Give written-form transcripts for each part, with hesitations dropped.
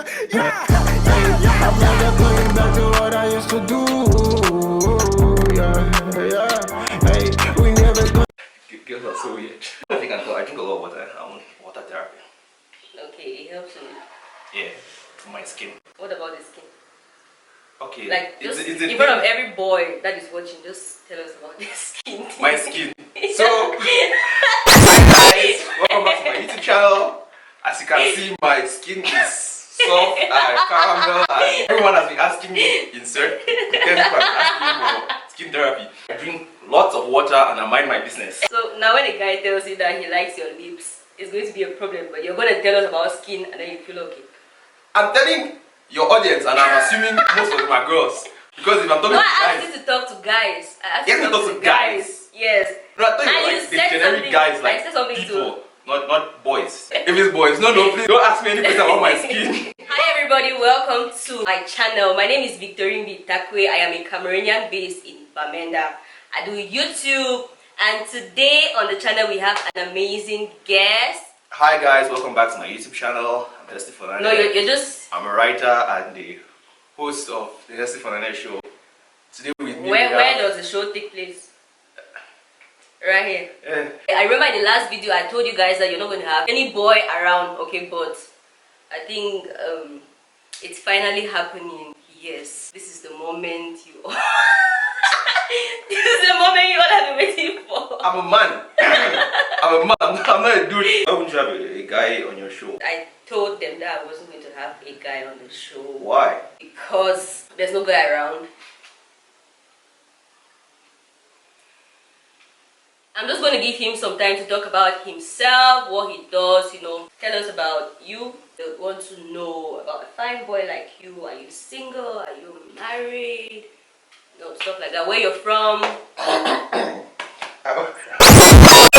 Yeah, I'm never going back to what I used to do. Yeah. Hey, we never go. Girls are so weird. I drink a lot of water. I'm on water therapy. Okay, it helps with. Yeah, for my skin. What about the skin? Okay. Like, just it's in front of every boy that is watching, just tell us about the skin. My skin. So, hi guys, welcome back to my YouTube channel. As you can see, my skin is soft and caramel, and everyone has been asking me insert because people have been asking for skin therapy. I drink lots of water and I mind my business. So now when a guy tells you that he likes your lips, it's going to be a problem, but you're going to tell us about skin and then you feel okay. I'm telling your audience, and I'm assuming most of them are girls, because if I'm talking to guys, I asked you to talk to guys. I asked you to talk to guys. Yes. No, I thought you were like the generic guys, like people, not boys. If it's boys, no, please don't ask me any questions about my skin. Hi everybody, welcome to my channel. My name is Victorine Bitakwe. I am a Cameroonian based in Bamenda. I do YouTube, and today on the channel we have an amazing guest. Hi guys, welcome back to my YouTube channel. I'm HesleyFonane. No, you're just... I'm a writer and the host of the HesleyFonane show. Today with me Where does the show take place? Right here. Yeah. I remember in the last video I told you guys that you're not going to have any boy around, okay, but I think it's finally happening. Yes, this is the moment you all this is the moment you all have been waiting for. I'm a man. I'm a man. I'm not a dude. Why wouldn't you have a guy on your show? I told them that I wasn't going to have a guy on the show. Why? Because there's no guy around. I'm just going to give him some time to talk about himself, what he does, you know. Tell us about you. They want to know about a fine boy like you. Are you single? Are you married? You know, stuff like that. Where you're from.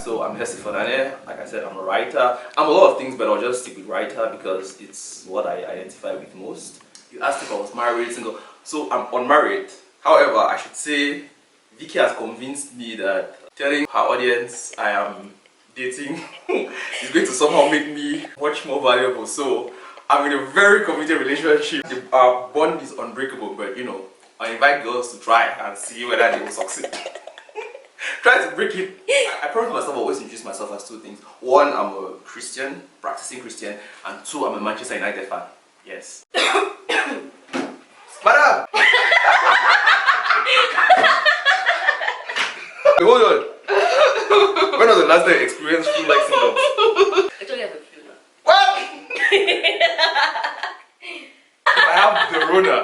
So I'm HesleyFonane. Like I said, I'm a writer. I'm a lot of things, but I'll just stick with writer because it's what I identify with most. You asked if I was married, single. So I'm unmarried. However, I should say Vicky has convinced me that telling her audience I am dating is going to somehow make me much more valuable. So I'm in a very committed relationship. Our bond is unbreakable, but you know, I invite girls to try and see whether they will succeed. Try to break it. I promise myself I always introduce myself as two things. One, I'm a Christian, practicing Christian, and two, I'm a Manchester United fan. Yes. Madam! Hold on. When was the last time you experienced flu-like symptoms? I actually have a flu now. What? I have the Rona.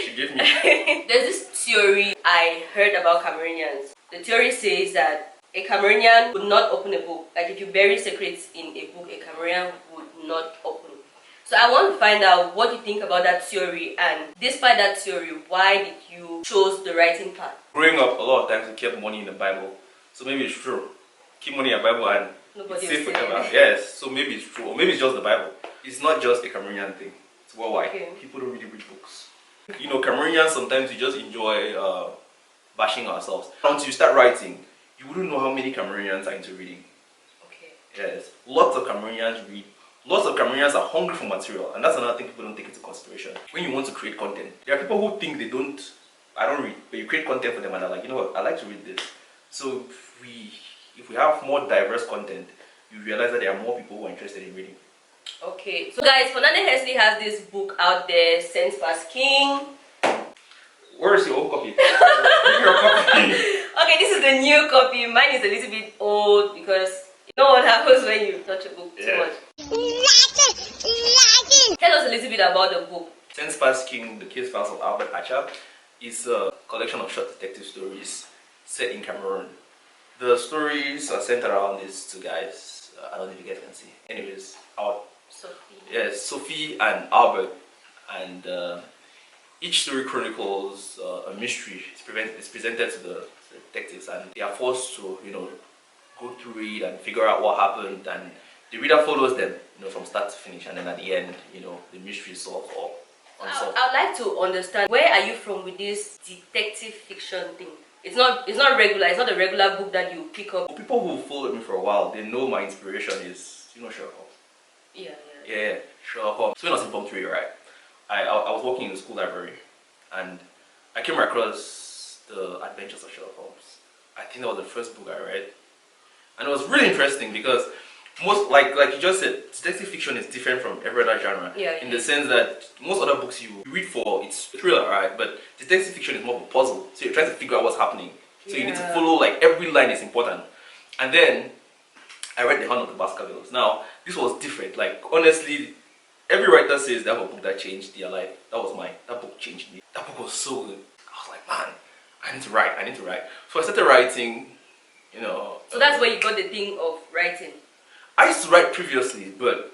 She gave me. There's this theory I heard about Cameroonians. The theory says that a Cameroonian would not open a book. Like if you bury secrets in a book, a Cameroonian would not open. So I want to find out what you think about that theory, and despite that theory, why did you choose the writing path? Growing up, a lot of times we kept money in the Bible. So maybe it's true. Keep money in the Bible and Nobody it's safe forever. Yes, so maybe it's true. Or maybe it's just the Bible. It's not just a Cameroonian thing. It's worldwide. Okay. People don't really read books. You know, Cameroonians, sometimes we just enjoy bashing ourselves. Once you start writing, you wouldn't know how many Cameroonians are into reading. Okay. Yes, lots of Cameroonians read. Lots of Cameroonians are hungry for material, and that's another thing people don't take into consideration. When you want to create content, there are people who think I don't read, but you create content for them and they're like, you know what, I like to read this. So if we have more diverse content, you realize that there are more people who are interested in reading. Okay, so guys, Fonane Hesley has this book out there, Sense Pass King. Where is your own copy? Bring your copy. Okay, this is the new copy. Mine is a little bit old because you know what happens when you touch a book too much. Tell us a little bit about the book. Sense Pass King, The Case Files of Albert Acha, is a collection of short detective stories set in Cameroon. The stories are centered around these two guys. I don't know if you guys can see. Anyways, Sophie. Yes, Sophie and Albert, and each story chronicles a mystery. It's presented to the detectives, and they are forced to, you know, go through it and figure out what happened, and the reader follows them, you know, from start to finish, and then at the end, you know, the mystery is solved or unsolved. I'd like to understand, where are you from with this detective fiction thing? It's not regular. It's not a regular book that you pick up. People who followed me for a while, they know my inspiration is, you know, Sherlock Holmes. Yeah. Yeah, Sherlock Holmes. So when I was in Form 3, right? I was working in the school library, and I came across the Adventures of Sherlock Holmes. I think that was the first book I read, and it was really interesting because most like you just said, detective fiction is different from every other genre. Yeah. In the sense that most other books you read for it's thriller, right? But detective fiction is more of a puzzle. So you're trying to figure out what's happening. So you need to follow, like, every line is important. And then I read The Hunt of the Baskervilles. Now this was different. Like, honestly, every writer says they have a book that changed their life. That was mine. That book changed me. That book was so good. I was like, man, I need to write. I need to write. So I started writing. So that's where you got the thing of writing. I used to write previously, but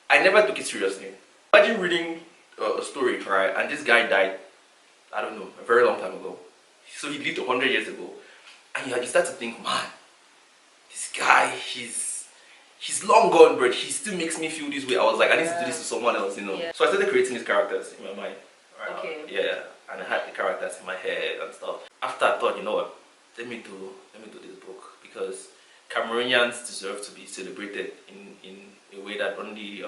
I never took it seriously. Imagine reading a story, right? And this guy died, I don't know, a very long time ago. So he lived 100 years ago. And you start to think, man, this guy, he's long gone, but he still makes me feel this way. I was like, I need to do this to someone else, Yeah. So I started creating these characters in my mind. Right? Okay. Yeah, and I had the characters in my head and stuff. After I thought, you know what, let me do this book, because Cameroonians deserve to be celebrated in a way that only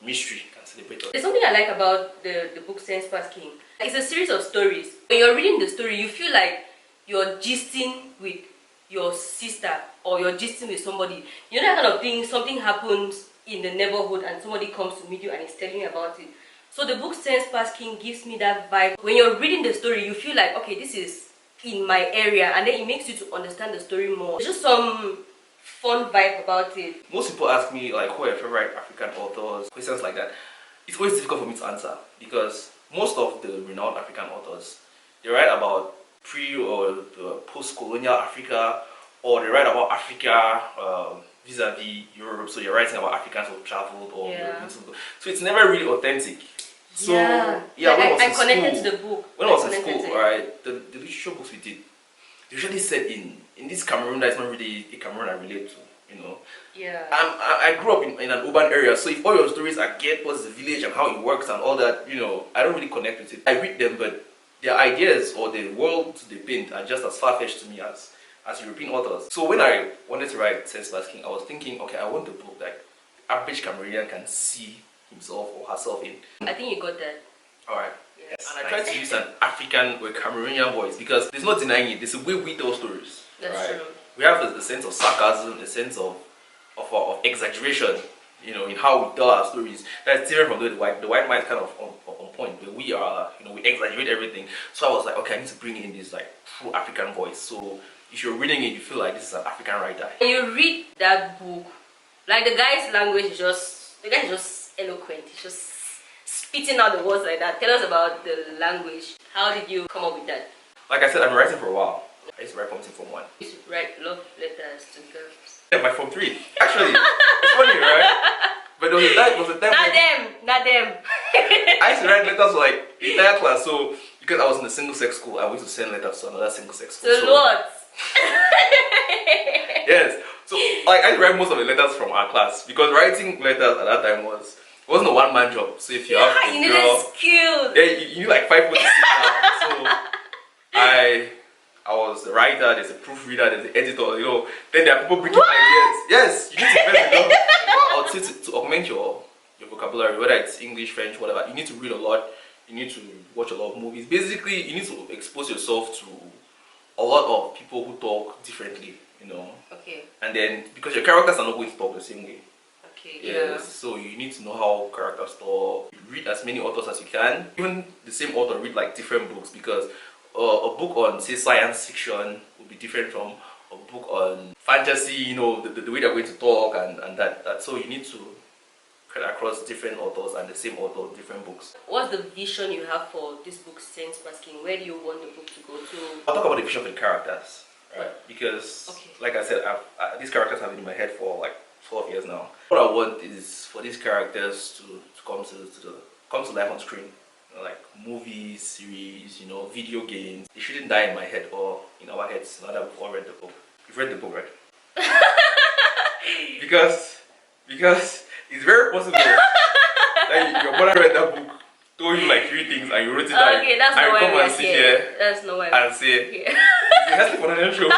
mystery can celebrate us. There's something I like about the book Sense Pass King. It's a series of stories. When you're reading the story, you feel like you're gisting with your sister or you're gisting with somebody. You know that kind of thing, something happens in the neighborhood and somebody comes to meet you and is telling you about it. So the book Sense Pass King gives me that vibe. When you're reading the story, you feel like, okay, this is in my area, and then it makes you to understand the story more. There's just some fun vibe about it. Most people ask me, like, who are your favorite African authors, questions like that. It's always difficult for me to answer, because most of the renowned African authors, they write about pre or post-colonial Africa, or they write about Africa vis-a-vis Europe. So you're writing about Africans who traveled or Europeans. So it's never really authentic. So like when I was I'm in connected school, to the book. when I was in school, right, the literature books we did, they usually said in this Cameroon that is not really a Cameroon I relate to, Yeah. I grew up in an urban area, so if all your stories are get what's the village and how it works and all that, I don't really connect with it. I read them, but their ideas or the world they paint are just as far-fetched to me as European authors. So when I wanted to write Sense Pass King, I was thinking, okay, I want a book that average Cameroonian can see himself or herself in. I think you got that. Alright. Yes. And I tried to use an African or Cameroonian voice, because there's no denying it. There's a way we tell stories. That's true. We have a sense of sarcasm, a sense of exaggeration, in how we tell our stories. That's different from the white. The white mind is kind of on point, but we are, we exaggerate everything. So I was like, okay, I need to bring in this like true African voice. So if you're reading it, you feel like this is an African writer. When you read that book, like the guy's language is just eloquent. He's just spitting out the words like that. Tell us about the language. How did you come up with that? Like I said, I've been writing for a while. I used to write poems in Form 1. You used to write love letters to girls. Yeah, my Form 3. Actually, it's funny, right? But there was a time Not them. I used to write letters for like the entire class. So because I was in a single-sex school, I used to send letters to another single-sex school. So what? Yes. So like I write most of the letters from our class, because writing letters at that time wasn't a one-man job. So if you have a you need girl, a skill. yeah, you need like 5 people to sit down. So I was the writer, there's a proofreader, there's the editor, Then there are people bringing ideas. Yes, you need to invest in them. I would say to augment your vocabulary, whether it's English, French, whatever, you need to read a lot, you need to watch a lot of movies. Basically, you need to expose yourself to a lot of people who talk differently, Okay. And then, because your characters are not going to talk the same way. Okay, Yes, so you need to know how characters talk. Read as many authors as you can. Even the same author, read like different books, because a book on, say, science fiction would be different from a book on fantasy, the way they're going to talk and that. So you need to cut across different authors and the same author, different books. What's the vision you have for this book, Sense Pass King? Where do you want the book to go to? I'll talk about the vision for the characters, right? Because, like I said, these characters have been in my head for like 12 years now. What I want is for these characters to come to life on screen. Like movies, series, video games. It shouldn't die in my head or in our heads now that we've all read the book. You've read the book, right? because it's very possible that your mother read that book, told you like 3 things, and you wrote it down. Okay, that's not why come we're and sit here. here That's not why and say, here. "The HesleyFonane show."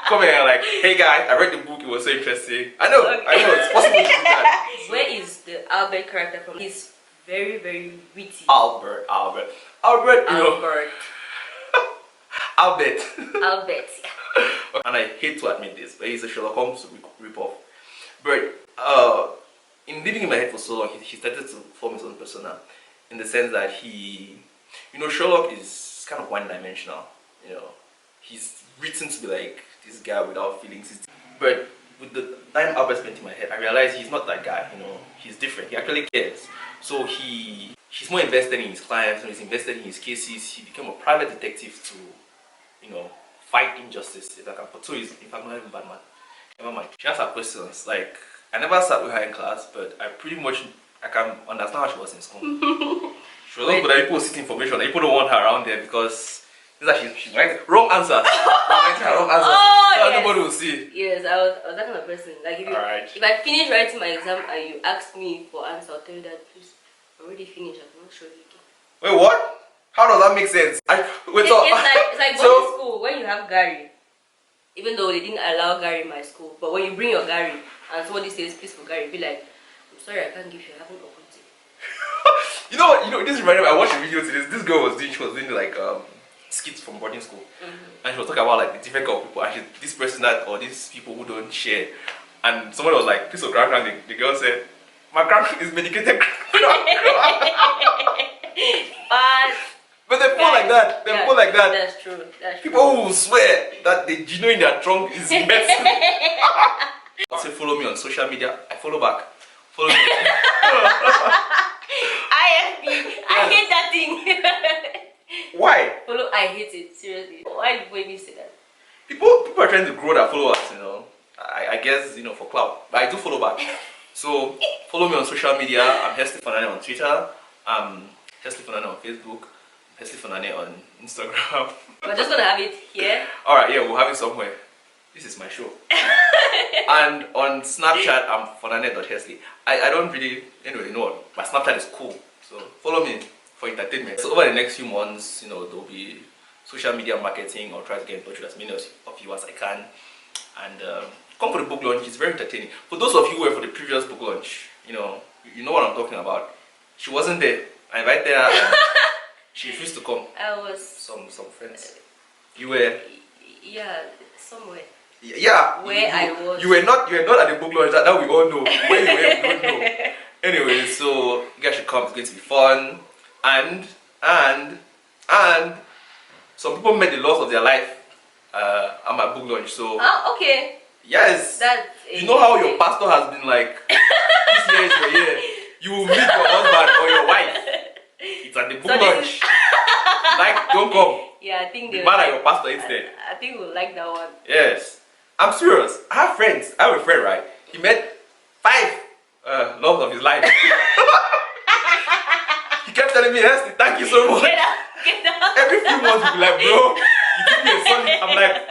Come here, like, hey guys, I read the book. It was so interesting. I know, it's possible to do that. Where is the Albert character from? He's very, very witty. Albert, you know, Albert. Albert. Albert. And I hate to admit this, but he's a Sherlock Holmes ripoff. But in living in my head for so long, he started to form his own persona, in the sense that Sherlock is kind of one-dimensional. You know, he's written to be like this guy without feelings. But with the time Albert spent in my head, I realized he's not that guy. You know, he's different. He actually cares. So he's more invested in his clients, and he's invested in his cases. He became a private detective to, fight injustice. If I can put. So he's, in fact, not even Batman. Never mind. She asked her questions. Like, I never sat with her in class, but I can understand how she was in school. She was not good at people seek information. People don't want her around there because she's writing wrong answers. Wrong answers. Oh, so yes. nobody will see. Yes, I was that kind of person. Like if I finish writing my exam and you ask me for answer, I'll tell you that please, I already finished. I'm not sure you can. Wait, what? How does that make sense? It's like going to school when you have Gary. Even though they didn't allow Gary in my school, but when you bring your Gary and somebody says please for Gary, be like, I'm sorry, I can't give you. I haven't opened it. You know what? This reminded me. I watched a video to this. This girl was doing like skits from boarding school, and she was talking about like the different kind of people, and this person or these people who don't share. And somebody was like, "Please, grandma." The girl said, "My grandma is medicated." But they fall like that. They fall like that. That's true. People who will swear that the gino in their trunk is medicine. Say follow me on social media. I follow back. Follow me. IFB. I hate that thing. Why? Follow. I hate it. Seriously. Why do you say that? People are trying to grow their followers. I guess for clout. But I do follow back. So follow me on social media. I'm HesleyFonane on Twitter. I'm HesleyFonane on Facebook. HesleyFonane on Instagram. We're just gonna have it here. Alright, yeah, we'll have it somewhere. This is my show. And on Snapchat, I'm fonane.hesley. I don't really, anyway, you know what, my Snapchat is cool. So follow me for entertainment. So over the next few months, there'll be social media marketing. I'll try to get in touch with as many of you as I can. And come for the book launch. It's very entertaining. For those of you who were for the previous book launch, you know what I'm talking about. She wasn't there. I invited her. And she refused to come. I was some friends. You were. Yeah, somewhere. Yeah. Where I was. You were not at the book launch. That we all know. Where you were, we don't know. Anyway, so you guys should come. It's going to be fun. And some people made the loss of their life at my book launch. So. Oh, okay. Yes. You know how your pastor has been like, this year is your year. You will meet your husband or your wife. It's at the book launch. Like, don't come. Yeah, I think the man at your pastor instead. I think we'll like that one. Yes. I'm serious. I have friends. I have a friend, right? He met 5 loves of his life. He kept telling me, Hesley, thank you so much. Get out. Every few months he'll be like, bro, you give me a solid. I'm like,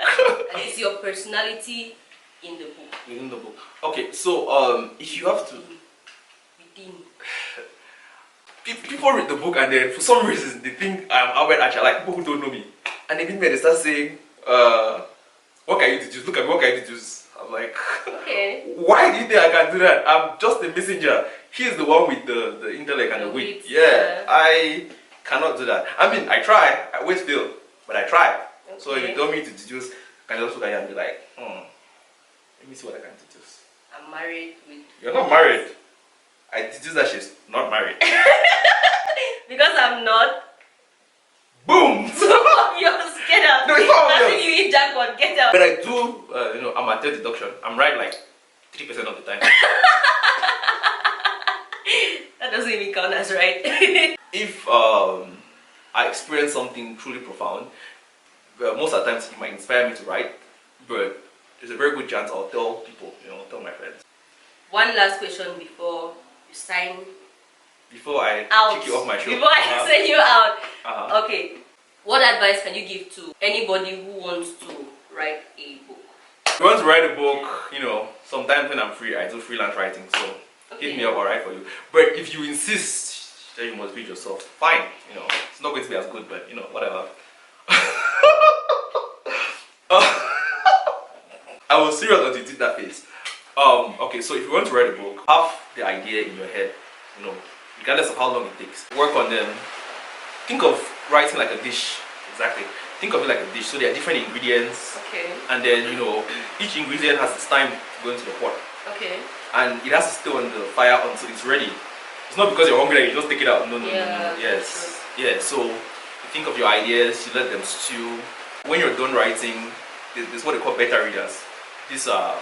it's your personality in the book. In the book. Okay, so if you have to Within. People read the book and then for some reason they think I'm Albert Archer, like people who don't know me. And they meet me and they start saying, what can you deduce? Look at me, what can you deduce? I'm like, okay. Why do you think I can do that? I'm just a messenger. He's the one with the intellect and the wit. Yeah, I cannot do that. I mean, I try, I wait still, but I try. Okay. So if you tell me to deduce, I can just look at you and be like, let me see what I can deduce. I'm married with... You're not married. I deduce that she's not married. Because I'm not. Boom! So obvious, get out. No, it's not obvious. After you eat jackpot, get out. But I do, amateur deduction. I'm right like 3% of the time. That doesn't even count as right. If I experience something truly profound, most of the times it might inspire me to write, but there's a very good chance I'll tell people, tell my friends. One last question before you sign. Before I kick you off my show. Before I send you out. Okay. What advice can you give to anybody who wants to write a book? If you want to write a book, sometimes when I'm free, I do freelance writing, so hit me up, I'll write for you. But if you insist that you must read yourself, fine. It's not going to be as good, but whatever. I was serious until you did that face. Okay, so if you want to write a book, have the idea in your head, regardless of how long it takes. Work on them. Think of writing like a dish. Exactly. Think of it like a dish. So there are different ingredients. Okay. And then, you know, each ingredient has its time to go into the pot. Okay. And it has to stay on the fire until it's ready. It's not because you're hungry that you just take it out. No. Yes. Yeah. So you think of your ideas, you let them stew. When you're done writing, there's what they call beta readers. These are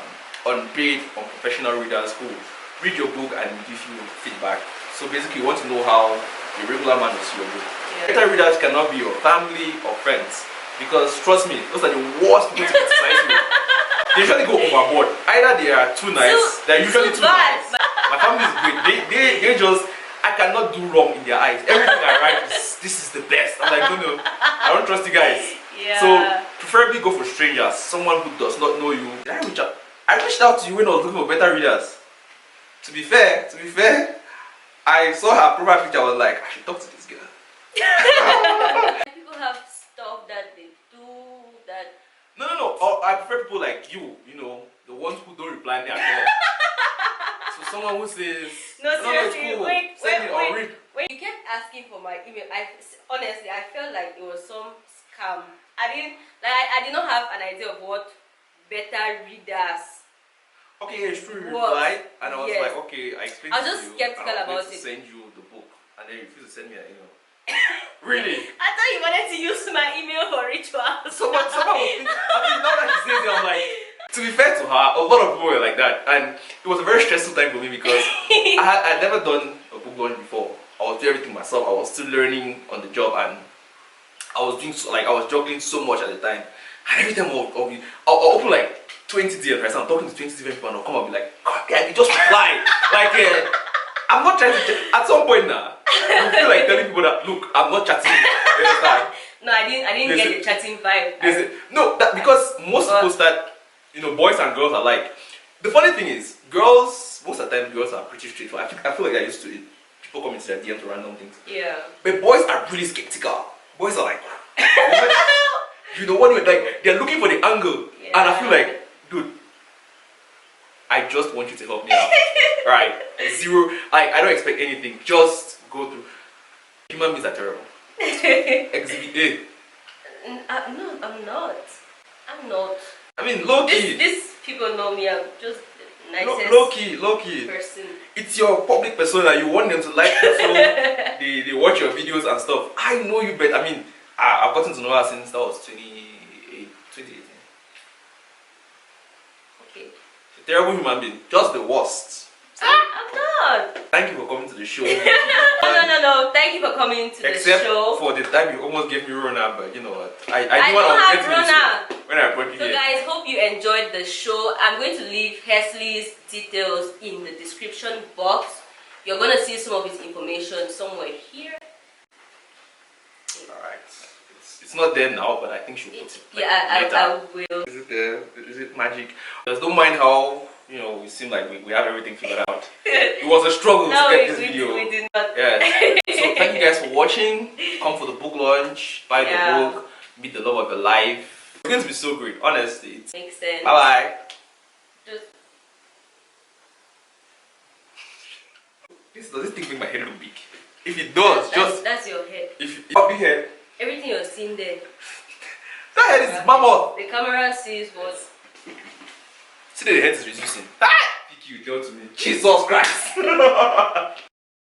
unpaid, unprofessional readers who read your book and give you feedback. So basically, you want to know how a regular man will see your book. Beta readers cannot be your family or friends, because trust me, those are the worst people to criticize you. They usually go overboard. Either they are too nice, they're usually too nice. My family is great. They just, I cannot do wrong in their eyes. Everything I write is, this is the best. I'm like, no, I don't trust you guys. Yeah. So preferably go for strangers, someone who does not know you. Did I reach out? I reached out to you when I was looking for beta readers. To be fair, I saw her profile picture. I was like, I should talk to this girl. People have stuff that they do that. No. I prefer people like you know, the ones who don't reply me at all. So someone who says, No, seriously, cool. wait. Read. You kept asking for my email. Honestly, I felt like it was some scam. I did not have an idea of what beta readers. Okay, it's true. You replied, and I was like, okay, I explained I was to just you. skeptical I was about going to it. send you the book, and then you refused to send me an email. Really? I thought you wanted to use my email for rituals. Someone would think, I mean, now that she says it, I'm like, to be fair to her, a lot of people were like that, and it was a very stressful time for me because I'd never done a book launch before. I was doing everything myself. I was still learning on the job, and I was doing I was juggling so much at the time. And every time I'll open like 20 DMs, right? So I'm talking to 20 different people, and I'll come up and be like, God, yeah, you just reply. Like, I'm not trying to. At some point now, you feel like telling people that, look, I'm not chatting. You understand? No, I didn't get the chatting vibe. Because most people start, you know, boys and girls are like. The funny thing is, girls, most of the time, girls are pretty straightforward. I feel like they're used to it. People come into their DMs to random things. Yeah. But boys are really skeptical. Boys are like, you know what? Like, they're looking for the angle, and I feel like, dude, I just want you to help me out. Right? Zero. I don't expect anything. Just go through. Human beings are terrible. Exhibit A. No, I'm not. I mean, low key. These people know me. I'm just the nicest low key. person. It's your public persona. You want them to like you, so they watch your videos and stuff. I know you better. I mean, I've gotten to know her since that was 2018. Okay. A terrible human being. Just the worst. I'm not. Thank you for coming to the show. No. Thank you for coming to the show. Except for the time you almost gave me Rona, but you know what? I don't have Rona. When I brought you So here. guys, hope you enjoyed the show. I'm going to leave Hesley's details in the description box. You're going to see some of his information somewhere here. Alright. It's not there now, but I think she'll put it. I will. Is it there? Is it magic? Just don't mind how, you know, we seem like we have everything figured out. It was a struggle to get this video. We did not. Yes. So thank you guys for watching. Come for the book launch, buy the book, meet the love of your life. It's going to be so great, honestly. Makes sense. Bye bye. Does this thing make my head look big? If it does, that's your head. If a big head. Everything you're seeing there. That head is mammoth. The camera sees what. See that the head is reducing. Ah! You tell to me. Jesus Christ.